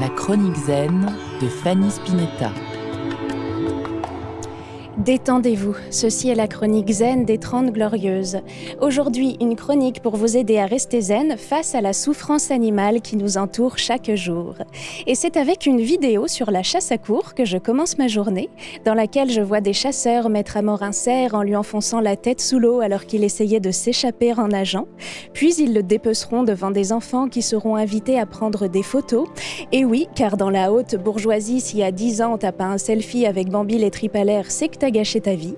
La chronique zen de Fanny Spinetta. Détendez-vous, ceci est la chronique zen des 30 glorieuses. Aujourd'hui, une chronique pour vous aider à rester zen face à la souffrance animale qui nous entoure chaque jour. Et c'est avec une vidéo sur la chasse à courre que je commence ma journée, dans laquelle je vois des chasseurs mettre à mort un cerf en lui enfonçant la tête sous l'eau alors qu'il essayait de s'échapper en nageant. Puis ils le dépeceront devant des enfants qui seront invités à prendre des photos. Et oui, car dans la haute bourgeoisie, si à 10 ans t'as pas un selfie avec Bambi les tripes à l'air, c'est que t'as gâché ta vie.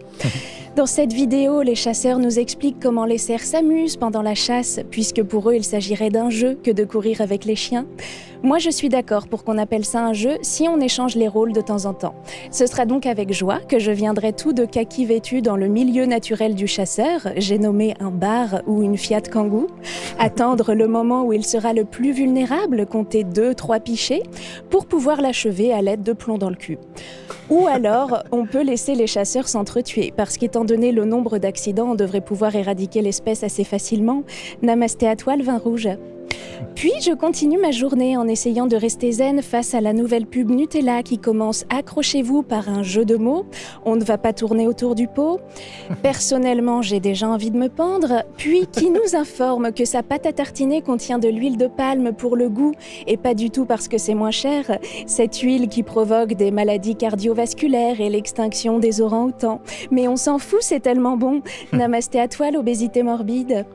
Dans cette vidéo, les chasseurs nous expliquent comment les cerfs s'amusent pendant la chasse, puisque pour eux, il s'agirait d'un jeu que de courir avec les chiens. Moi, je suis d'accord pour qu'on appelle ça un jeu si on échange les rôles de temps en temps. Ce sera donc avec joie que je viendrai tout de kaki vêtu dans le milieu naturel du chasseur, j'ai nommé un bar ou une Fiat Kangoo, attendre le moment où il sera le plus vulnérable, compter 2-3 pichets, pour pouvoir l'achever à l'aide de plomb dans le cul. Ou alors, on peut laisser les chasseurs s'entretuer, parce qu'étant donné le nombre d'accidents, on devrait pouvoir éradiquer l'espèce assez facilement. Namasté à toi le vin rouge. Puis je continue ma journée en essayant de rester zen face à la nouvelle pub Nutella qui commence « Accrochez-vous » par un jeu de mots. On ne va pas tourner autour du pot. Personnellement, j'ai déjà envie de me pendre. Puis qui nous informe que sa pâte à tartiner contient de l'huile de palme pour le goût et pas du tout parce que c'est moins cher. Cette huile qui provoque des maladies cardiovasculaires et l'extinction des orang-outans. Mais on s'en fout, c'est tellement bon. Namasté à toi l'obésité morbide.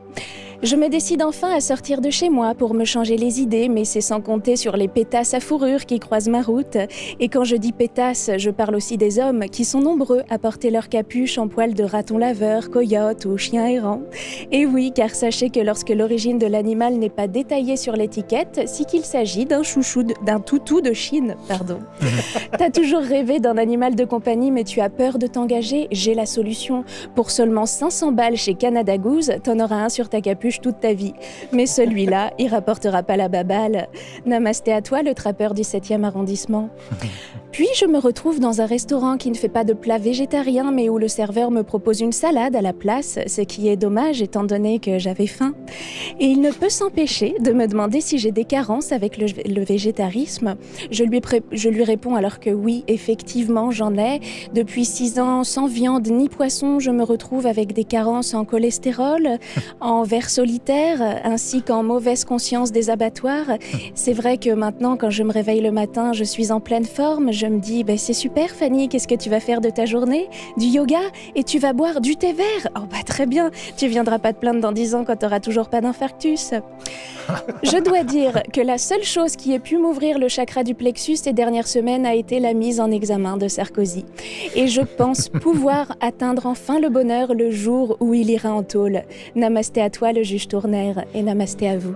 Je me décide enfin à sortir de chez moi pour me changer les idées, mais c'est sans compter sur les pétasses à fourrure qui croisent ma route. Et quand je dis pétasses, je parle aussi des hommes qui sont nombreux à porter leur capuche en poil de raton laveur, coyote ou chien errant. Et oui, car sachez que lorsque l'origine de l'animal n'est pas détaillée sur l'étiquette, c'est qu'il s'agit d'un toutou de Chine, pardon. T'as toujours rêvé d'un animal de compagnie, mais tu as peur de t'engager? J'ai la solution. Pour seulement 500 balles chez Canada Goose, t'en auras un sur ta capuche toute ta vie. Mais celui-là, il rapportera pas la baballe. Namasté à toi, le trappeur du 7e arrondissement. Puis je me retrouve dans un restaurant qui ne fait pas de plat végétarien, mais où le serveur me propose une salade à la place, ce qui est dommage étant donné que j'avais faim. Et il ne peut s'empêcher de me demander si j'ai des carences avec le végétarisme. Je lui réponds alors que oui, effectivement, j'en ai. Depuis 6 ans, sans viande ni poisson, je me retrouve avec des carences en cholestérol, en vers solitaire, ainsi qu'en mauvaise conscience des abattoirs. C'est vrai que maintenant, quand je me réveille le matin, je suis en pleine forme. Je me dis, c'est super Fanny, qu'est-ce que tu vas faire de ta journée? Du yoga? Et tu vas boire du thé vert? Oh très bien, tu viendras pas te plaindre dans 10 ans quand t'auras toujours pas d'infarctus. Je dois dire que la seule chose qui ait pu m'ouvrir le chakra du plexus ces dernières semaines a été la mise en examen de Sarkozy. Et je pense pouvoir atteindre enfin le bonheur le jour où il ira en tôle. Namasté à toi le juge Tournaire et namasté à vous.